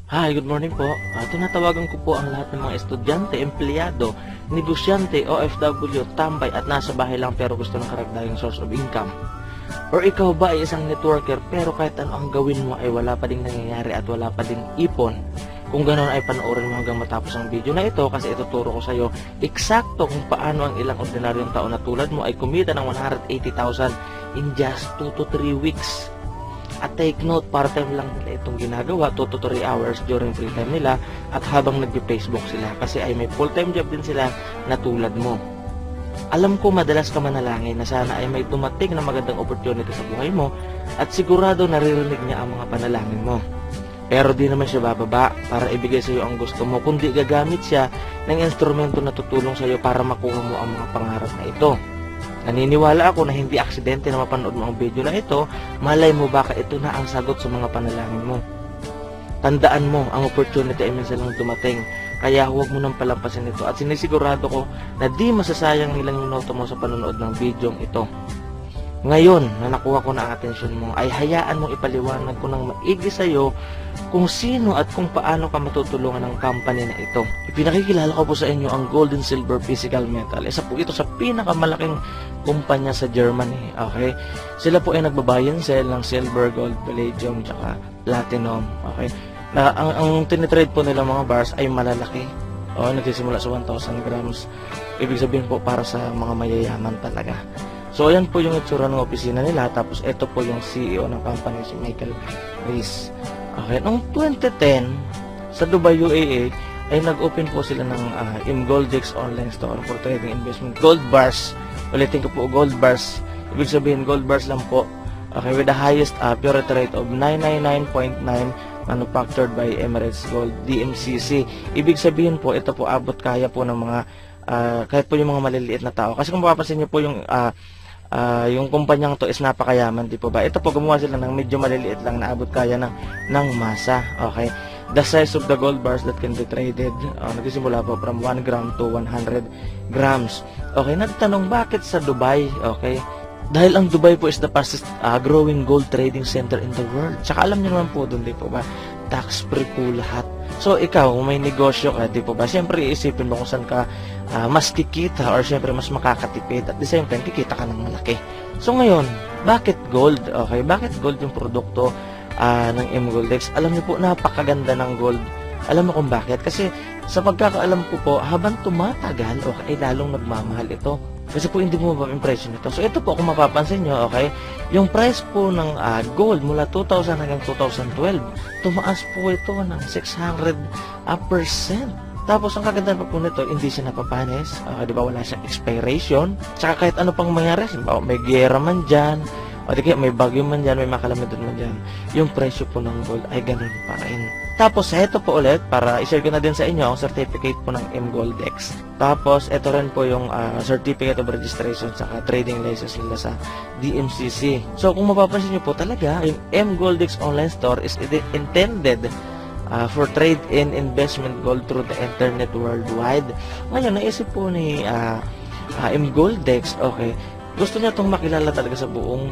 Hi, good morning po. Tinatawagan ko po ang lahat ng mga estudyante, empleyado, negosyante, OFW, tambay at nasa bahay lang pero gusto ng karagdagang source of income. Or ikaw ba ay isang networker pero kahit ano ang gawin mo ay wala pa ding nangyayari at wala pa ding ipon? Kung ganoon ay panoorin mo hanggang matapos ang video na ito kasi ituturo ko sa iyo eksakto kung paano ang ilang ordinaryong tao na tulad mo ay kumita ng 180,000 in just 2 to 3 weeks. At take note, part-time lang nila itong ginagawa, 2 to 3 hours during free time nila at habang nagbe-Facebook sila kasi ay may full-time job din sila na tulad mo. Alam ko madalas ka manalangin na sana ay may dumating na magandang opportunity sa buhay mo at sigurado naririnig niya ang mga panalangin mo. Pero di naman siya bababa para ibigay sa iyo ang gusto mo, kundi gagamit siya ng instrumento na tutulong sa iyo para makuha mo ang mga pangarap na ito. Naniniwala ako na hindi aksidente na mapanood mo ang video na ito, malay mo baka ito na ang sagot sa mga panalangin mo. Tandaan mo, ang opportunity ay minsan lang dumating, kaya huwag mo nang palampasin ito at sinisigurado ko na di masasayang nilang minuto mo sa panonood ng video ito. Ngayon na nakuha ko na ang atensyon mo, ay hayaan mong ipaliwanag ko ng maigi sa iyo kung sino at kung paano ka matutulungan ng company na ito. Ipinakikilala ko po sa inyo ang Gold and Silver Physical Metal. Isa po ito sa pinakamalaking kumpanya sa Germany. Okay? Sila po ay nagbabuy and sell ng silver, gold, palladium, tsaka platinum. Okay? Ang tinitrade po nila mga bars ay malalaki. Nagsisimula sa 1,000 grams. Ibig sabihin po para sa mga mayayaman talaga. So, ayan po yung itsura ng opisina nila. Tapos, ito po yung CEO ng company, si Michael Rees. Okay, noong 2010, sa Dubai, UAE, ay nag-open po sila ng Imgoldex online store for trading investment. Gold bars. Ulitin ko po, gold bars. Ibig sabihin, gold bars lang po. Okay, with the highest purity rate of 999.9 manufactured by Emirates Gold, DMCC. Ibig sabihin po, ito po abot kaya po ng mga, kahit po yung mga maliliit na tao. Kasi kung mapapansin niyo po yung kumpanyang to is napakayaman, di po ba? Ito po, gumawa sila ng medyo maliliit lang na abot kaya ng masa. Okay? The size of the gold bars that can be traded, nagsisimula po from 1 gram to 100 grams. Okay, nagtanong bakit sa Dubai? Okay? Dahil ang Dubai po is the fastest growing gold trading center in the world. Tsaka alam niyo naman po doon, di po ba? Tax free po lahat. So, ikaw, kung may negosyo ka, di po ba? Siyempre, iisipin mo kung saan ka mas kikita or siyempre mas makakatipid. At the same time, kikita ka ng malaki. So, ngayon, bakit gold? Okay, bakit gold yung produkto ng Imgoldex? Alam niyo po, napakaganda ng gold. Alam mo kung bakit? Kasi, sa pagkakaalam ko po, habang tumatagal, okay, lalong nagmamahal ito. Kasi po hindi mo ma-impression ito. So, ito po, kung mapapansin nyo, okay, yung price po ng gold mula 2000 hanggang 2012, tumaas po ito ng 600%. Tapos, ang kagandahan pa po nito, hindi siya napapanis. Di ba, wala siyang expiration. Tsaka kahit ano pang mangyari, may gera man dyan, o di kaya may bagyo man dyan, may makalamidad man dyan, yung presyo po ng gold ay ganun pa rin. Tapos, ito po ulit, para i-share ko na din sa inyo ang certificate po ng Imgoldex. Tapos, ito rin po yung certificate of registration sa trading license nila sa DMCC. So, kung mapapansin nyo po talaga, yung Imgoldex online store is intended for trade in investment gold through the internet worldwide. Ngayon, naisip po ni Imgoldex, okay, gusto niya itong makilala talaga sa buong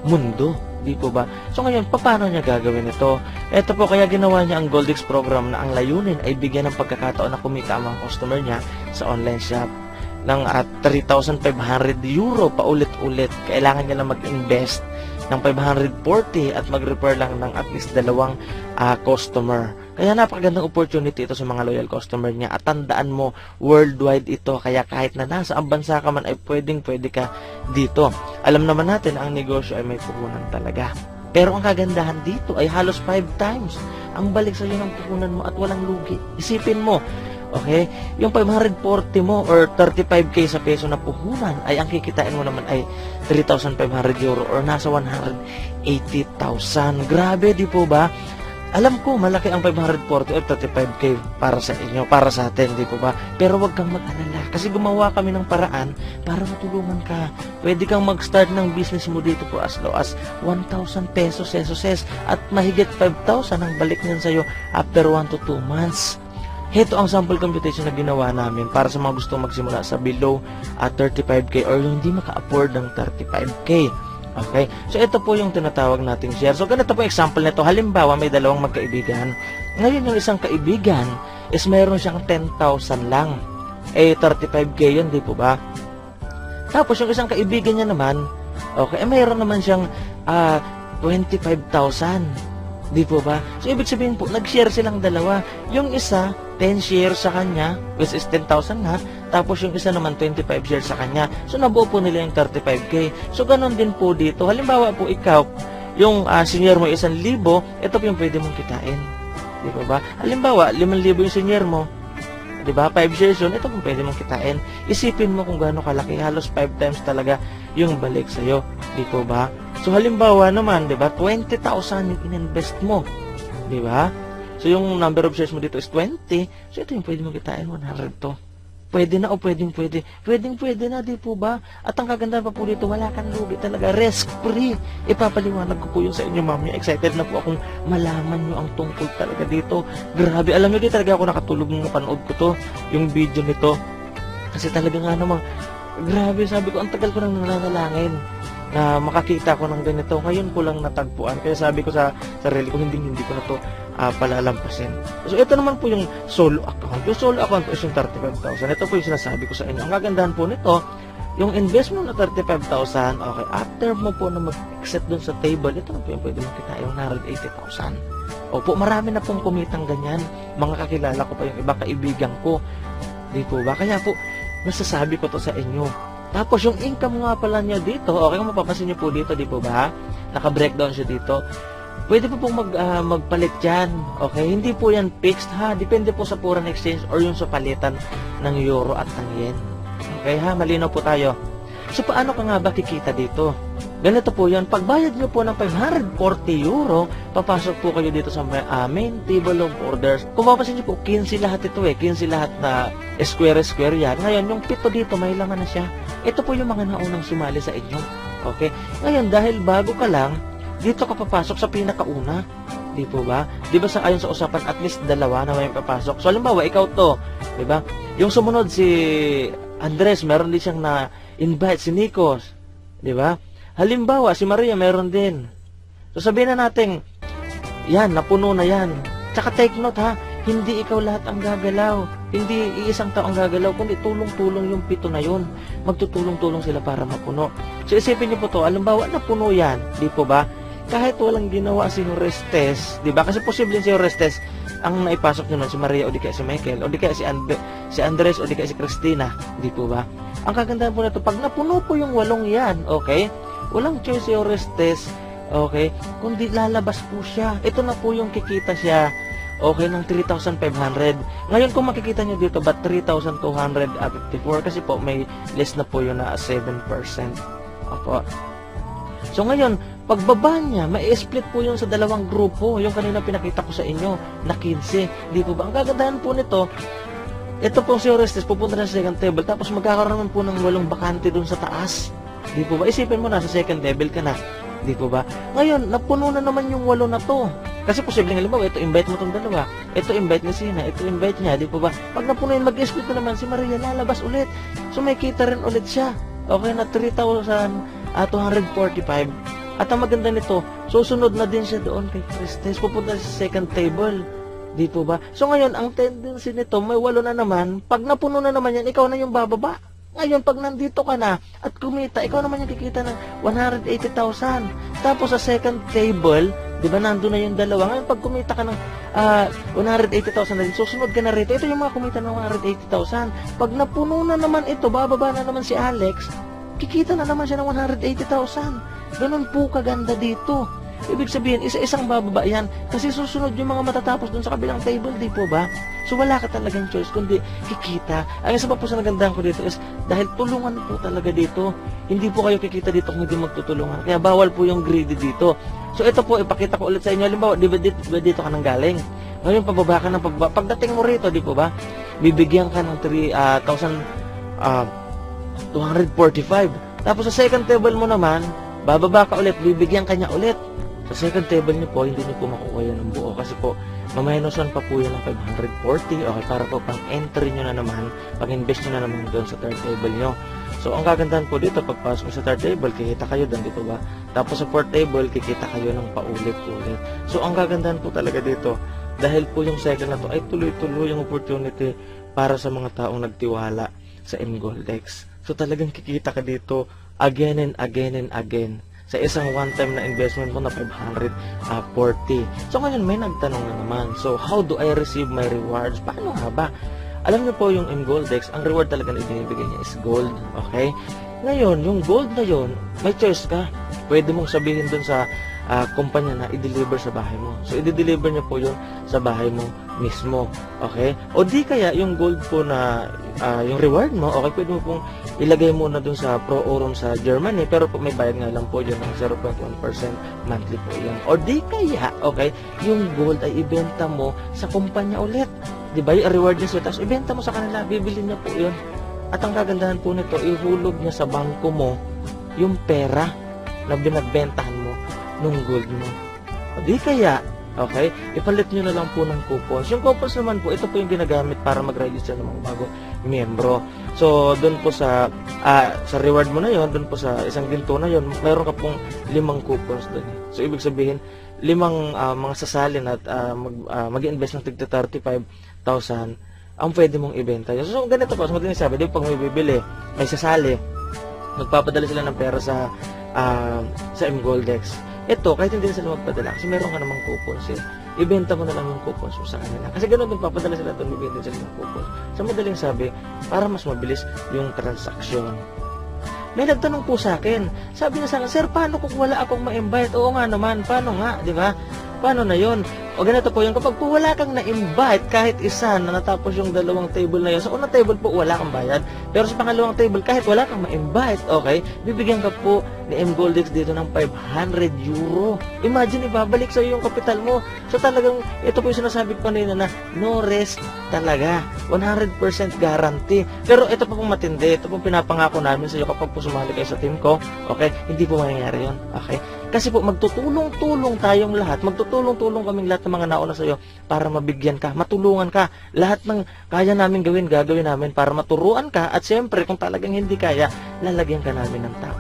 mundo. Di po ba? So ngayon, paano niya gagawin ito? Ito po, kaya ginawa niya ang Goldex program na ang layunin ay bigyan ng pagkakataon na kumita ang mga customer niya sa online shop ng 3,500 euro paulit-ulit. Kailangan niya lang mag-invest ng 540 at mag-refer lang ng at least 2 customer. Kaya napakagandang opportunity ito sa mga loyal customer niya. At tandaan mo, worldwide ito. Kaya kahit na nasa ang bansa ka man ay pwede ka dito. Alam naman natin ang negosyo ay may puhunan talaga. Pero ang kagandahan dito ay halos 5 times ang balik sa iyo ng puhunan mo at walang lugi. Isipin mo, okay, yung 540 mo or 35k sa peso na puhunan ay ang kikitain mo naman ay 3,500 euro or nasa 180,000. Grabe, di po ba? Alam ko, malaki ang 540 or 35k para sa inyo, para sa atin, di po ba? Pero wag kang mag-alala kasi gumawa kami ng paraan para matulungan ka. Pwede kang mag-start ng business mo dito for as low as 1,000 pesos at mahigit 5,000 ang balik niyan sa'yo after 1 to 2 months. Ito ang sample computation na ginawa namin para sa mga gustong magsimula sa below 35k or yung hindi maka-afford ng 35k. Okay? So, ito po yung tinatawag nating share. So, ganito po example nito. Halimbawa, may dalawang magkaibigan. Ngayon, yung isang kaibigan is mayroon siyang 10,000 lang. 35K yun, di po ba? Tapos, yung isang kaibigan niya naman, okay, mayroon naman siyang 25,000. Di po ba? So, ibig sabihin po, nag-share silang dalawa. Yung isa, 10 shares sa kanya, which is 10,000 nga. Tapos, yung isa naman, 25 shares sa kanya. So, nabuo po nila yung 35K. So, ganun din po dito. Halimbawa po, ikaw, yung senior mo 1,000, ito po yung pwede mong kitain. Di ba? Halimbawa, 5,000 yung senior mo. Di ba? 5 shares yun, ito po pwede mong kitain. Isipin mo kung gaano kalaki. Halos 5 times talaga yung balik sa'yo. Di po ba? So, halimbawa naman, di ba? 20,000 yung ininvest mo. Di ba? So, yung number of shares mo dito is 20. So, ito yung pwede mong kitain, 100 to. Pwede na o pwedeng pwede. Pwedeng na, di po ba? At ang kagandahan pa po dito, wala kang lugi talaga. Risk-free. Ipapaliwanag ko po yun sa inyo, ma'am. Excited na po akong malaman nyo ang tungkol talaga dito. Grabe. Alam nyo, di talaga ako nakatulog nung napanood ko to. Yung video nito. Kasi talaga nga namang, grabe, sabi ko, ang tagal ko nang nananalangin na makakita ko ng ganito. Ngayon ko lang natagpuan. Kaya sabi ko sa sarili ko, hindi ko na to palalampasin. So, ito naman po yung solo account. Yung solo account is yung 35,000. Ito po yung sinasabi ko sa inyo. Ang kagandahan po nito, yung investment na 35,000, okay, after mo po na mag-exit dun sa table, ito na po yung pwede mo kita, yung 180,000. Opo, marami na pong kumitang ganyan. Mga kakilala ko pa yung iba, kaibigan ko. Di po ba? Kaya po, nasasabi ko to sa inyo. Tapos, yung income nga pala niya dito, okay, kung mapapansin niyo po dito, di po ba? Naka-breakdown siya dito. Pwede po pong magpalit dyan. Okay? Hindi po yan fixed, ha? Depende po sa foreign exchange or yung sa palitan ng euro at ng yen. Okay, ha? Malinaw po tayo. So, paano ka nga ba kikita dito? Ganito po yan. Pagbayad nyo po ng 540 euro, papasok po kayo dito sa main table of orders. Kung mapapansin nyo po, 15 lahat ito eh. 15 lahat na square yan. Ngayon, yung pito dito, may laman na siya. Ito po yung mga naunang sumali sa inyo. Okay? Ngayon, dahil bago ka lang, dito ka papasok sa pinakauna. Di po ba? Di ba ayon sa usapan, at least dalawa na may papasok. So, halimbawa, ikaw to. Di ba? Yung sumunod si Andres, meron din siyang na-invite, si Nikos. Di ba? Halimbawa, si Maria, meron din. So, sabihin na natin, yan, napuno na yan. Tsaka take note, ha? Hindi ikaw lahat ang gagalaw. Hindi iisang tao ang gagalaw, kundi tulong-tulong yung pito na yun. Magtutulong-tulong sila para mapuno. So, isipin niyo po to, halimbawa, napuno yan. Di po ba? Kahit walang ginawa si Orestes, di ba? Kasi posible si Orestes ang naipasok nyo nun, si Maria o di kaya si Michael o di kaya si Andres o di kaya si Christina, di po ba? Ang kagandahan po nito, pag napuno po yung 8 yan, okay? Walang choice si Orestes, okay? Kundi lalabas po siya. Ito na po yung kikita siya, okay, ng 3,500. Ngayon kung makikita nyo dito, but 3,254 kasi po may less na po yun na 7%. Opo. So ngayon, pagbaba niya, mai-split po yun sa dalawang grupo. Yung kanina pinakita ko sa inyo, na 15. Di po ba? Ang kagandahan po nito, ito pong si Orestes, pupunta na sa second table, tapos magkakaroon po ng 8 bakante dun sa taas. Di po ba? Isipin mo na, sa second table ka na. Di po ba? Ngayon, napuno na naman yung 8 na to. Kasi posibleng halimbawa, ito invite mo tong dalawa. Ito invite ni Sina, ito invite niya, di po ba? Pag napuno yun, mag-split na naman si Maria, lalabas ulit. So may kita rin ulit siya. Okay na 3,245. At ang maganda nito, susunod na din siya doon kay Christes. Pupunta sa second table. Di po ba? So ngayon, ang tendency nito, may 8 na naman. Pag napuno na naman yan, ikaw na yung bababa. Ngayon, pag nandito ka na at kumita, ikaw naman yung kikita ng 180,000. Tapos sa second table, di ba, nandun na yung dalawa. Ngayon, pag kumita ka ng 180,000 na din, susunod ka na rito. Ito yung mga kumita ng 180,000. Pag napuno na naman ito, bababa na naman si Alex, kikita na naman siya ng 180,000. Ganun po kaganda dito. Ibig sabihin, isa-isang bababa yan. Kasi susunod yung mga matatapos dun sa kabilang table, di po ba? So wala ka talagang choice, kundi kikita. Ang isa pa po sa nagandahan ko dito is, dahil tulungan po talaga dito, hindi po kayo kikita dito kung hindi magtutulungan. Kaya bawal po yung greedy dito. So ito po, ipakita ko ulit sa inyo. Halimbawa, di ba dito ka nang galing? Ngayon, pababa ka ng pababa. Pagdating mo rito, di po ba? Bibigyan ka ng 3,245. Tapos sa second table mo naman, bababa ka ulit, bibigyan ka niya ulit. Sa second table niyo po, hindi niyo po makukuha yan ng buo kasi po, maminusan pa po yan ng 540. Okay, para po pang entry niyo na naman, pag invest niyo na naman doon sa third table niyo. So, ang kagandahan po dito, pagpasok mo sa third table, kikita kayo doon, dito ba? Tapos sa fourth table, kikita kayo ng paulit-ulit. So, ang kagandahan po talaga dito, dahil po yung second na to ay tuloy-tuloy yung opportunity para sa mga taong nagtiwala sa MGoldeX. So, talagang kikita ka dito again and again and again sa isang one-time na investment mo na 540. So, ngayon may nagtanong na naman. So, how do I receive my rewards? Paano nga ba? Alam niyo po yung MGoldeX, ang reward talaga na ibinibigay niya is gold. Okay? Ngayon, yung gold na yun, may choice ka. Pwede mong sabihin dun sa kumpanya na i-deliver sa bahay mo. So, i-deliver niya po yun sa bahay mo mismo. Okay? O di kaya, yung gold po na yung reward mo, okay, pwede mo pong ilagay muna dun sa Pro Aurum sa Germany, pero po may bayad nga lang po yun ng 0.1% monthly po yun. O di kaya, okay, yung gold ay ibenta mo sa kumpanya ulit. Di ba? Yung reward niya sa'yo, tapos ibenta mo sa kanila, bibili niya po yun. At ang kagandahan po nito, ihulog niya sa bangko mo yung pera na binagbentahan mo nung gold mo. O di kaya, okay, ipalit nyo na lang po ng coupons. Yung coupons naman po, ito po yung ginagamit para mag-register ng mga bagong miyembro. So, doon po sa reward mo na yon, doon po sa isang ginto na yon, mayroon ka pong 5 coupons doon. So, ibig sabihin, 5 mga sasalin at mag-invest ng tigta 35,000 ang pwede mong ibenta. So, ganito po, madaling sabi, di pag may bibili, may sasali, magpapadala sila ng pera sa MGoldeX. Ito, kahit hindi sila magpadala, kasi meron ka namang coupons eh. Ibenta mo na lang yung coupons mo sa kanila. Kasi ganoon din, papadala sila ito, bibenta sila ng coupons. Sa madaling sabi, para mas mabilis yung transaksyon. May nagtanong po sa akin. Sabi niya sa akin, sir, paano kung wala akong ma-invite? Oo nga naman, paano nga, di ba? Paano na yon? O ganito po yun, kapag po wala kang na-invite, kahit isa na natapos yung dalawang table na yun, sa unang table po wala kang bayad, pero sa pangalawang table, kahit wala kang ma-invite, okay, bibigyan ka po ni MGoldeX dito ng 500 euro. Imagine, ibabalik sa'yo yung kapital mo. So talagang, ito po yung sinasabi ko kanina na no risk talaga. 100% guarantee. Pero ito po pong matindi. Ito pong pinapangako namin sa iyo kapag po sumali kayo sa team ko. Okay? Hindi po mangyayari yun. Okay? Kasi po magtutulong-tulong tayong lahat. Magtutulong-tulong kaming lahat ng mga nauna sa iyo para mabigyan ka, matulungan ka. Lahat ng kaya namin gawin, gagawin namin para maturuan ka. At siyempre, kung talagang hindi kaya, lalagyan ka namin ng tao.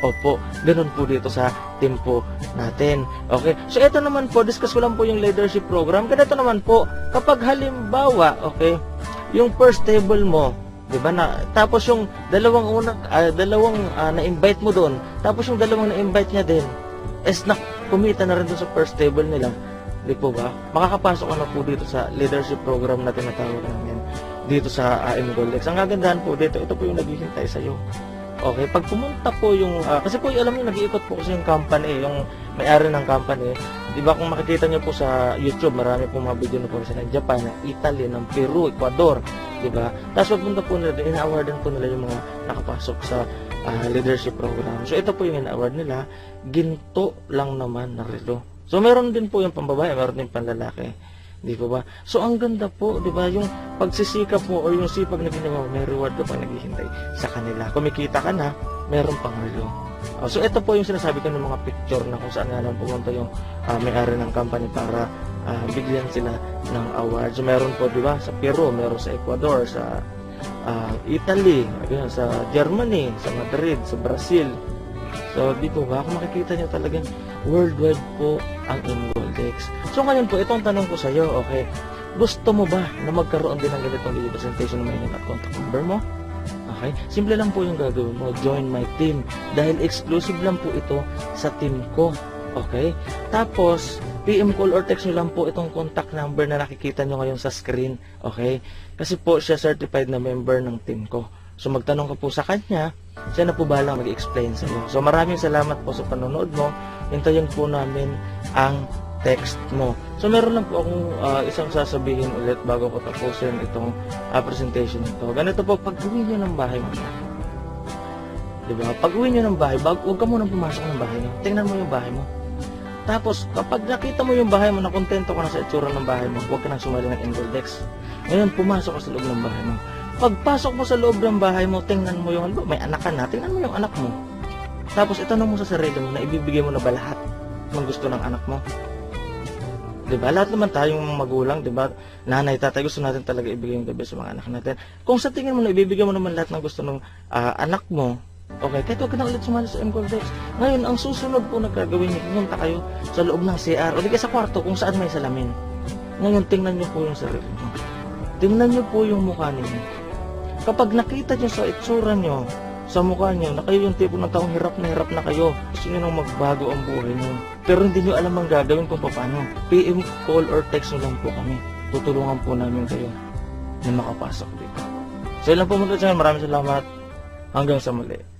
Opo, ganun po dito sa team po natin. Okay? So, ito naman po, discuss ko lang po yung leadership program. Ganito naman po, kapag halimbawa, okay, yung first table mo, di ba na, tapos yung dalawang na-invite mo doon, tapos yung dalawang na-invite niya din, kumita na rin doon sa first table nila. Di po ba? Makakapasok ka na po dito sa leadership program na tinatawag namin dito sa MGoldeX. Ang kagandahan po dito, ito po yung naghihintay sa'yo. Okay, pag pumunta po yung, kasi po alam niyo, nag-iikot po kasi yung company, yung may-ari ng company. Di ba kung makikita niyo po sa YouTube, marami po mga video na po sa Japan, ng Italy, ng Peru, Ecuador. Di ba? Tapos pagpunta po nila, ina-awardan po nila yung mga nakapasok sa leadership program. So ito po yung ina-award nila, ginto lang naman na relo. So meron din po yung pambabae, meron din panlalaki. Di po ba? So ang ganda po, di ba? Yung pagsisikap mo o yung sipag na ginawa mo, may reward ka pa naghihintay sa kanila. Kumikita ka na, meron pang relo. So ito po yung sinasabi ko ng mga picture na kung saan nga lang pumunta yung may-ari ng company para bigyan sila ng award. So meron po, di ba? Sa Peru, meron sa Ecuador, sa Italy, sa Germany, sa Madrid, sa Brazil. So, di po ba? Kung makikita nyo talagang worldwide po ang MGoldeX. So, ngayon po, itong tanong ko sa iyo, okay, gusto mo ba na magkaroon din ng ganitong video presentation ng email at contact number mo? Okay? Simple lang po yung gagawin mo. Join my team. Dahil exclusive lang po ito sa team ko. Okay? Tapos, PM call or text nyo lang po itong contact number na nakikita nyo ngayon sa screen. Okay? Kasi po siya certified na member ng team ko. So magtanong ka po sa kanya, siya na po bahala mag-explain sa iyo. So maraming salamat po sa panonood mo. Hintayin po namin ang text mo. So meron lang po akong isang sasabihin ulit bago ko tapusin itong presentation ito. Ganito po, pag-uwi nyo ng bahay mo. Diba? Pag-uwi nyo ng bahay, huwag ka munang pumasok ng bahay nyo. Tingnan mo yung bahay mo. Tapos, kapag nakita mo yung bahay mo, na kontento ka na sa itsura ng bahay mo, huwag ka nang sumali ng MGoldeX. Ngayon, pumasok ka sa loob ng bahay mo. Pagpasok mo sa loob ng bahay mo, tingnan mo yung, may anak ka na, tingnan mo yung anak mo. Tapos, itanong mo sa sarili mo na ibibigay mo na ba lahat ng gusto ng anak mo? Diba? Lahat naman tayong mga magulang, diba? Nanay, tatay, gusto natin talaga ibigay yung the best sa mga anak natin. Kung sa tingin mo na ibibigay mo naman lahat ng gusto ng anak mo, okay, kahit huwag ka na ulit sumali sa MColdex. Ngayon, ang susunod po na gagawin niyo, pumunta kayo sa loob ng CR o di kaya sa kwarto kung saan may salamin. Ngayon, tingnan niyo po yung sarili niyo. Tingnan niyo po yung mukha niyo. Kapag nakita niyo sa itsura niyo, sa mukha niyo, na kayo yung tipo ng taong hirap na kayo, gusto niyo nang magbago ang buhay niyo. Pero hindi niyo alam ang gagawin kung paano. PM, call, or text niyo lang po kami. Tutulungan po namin kayo na makapasok dito. So, yun lang po muna sa inyo. Maraming salamat. Hanggang sa muli.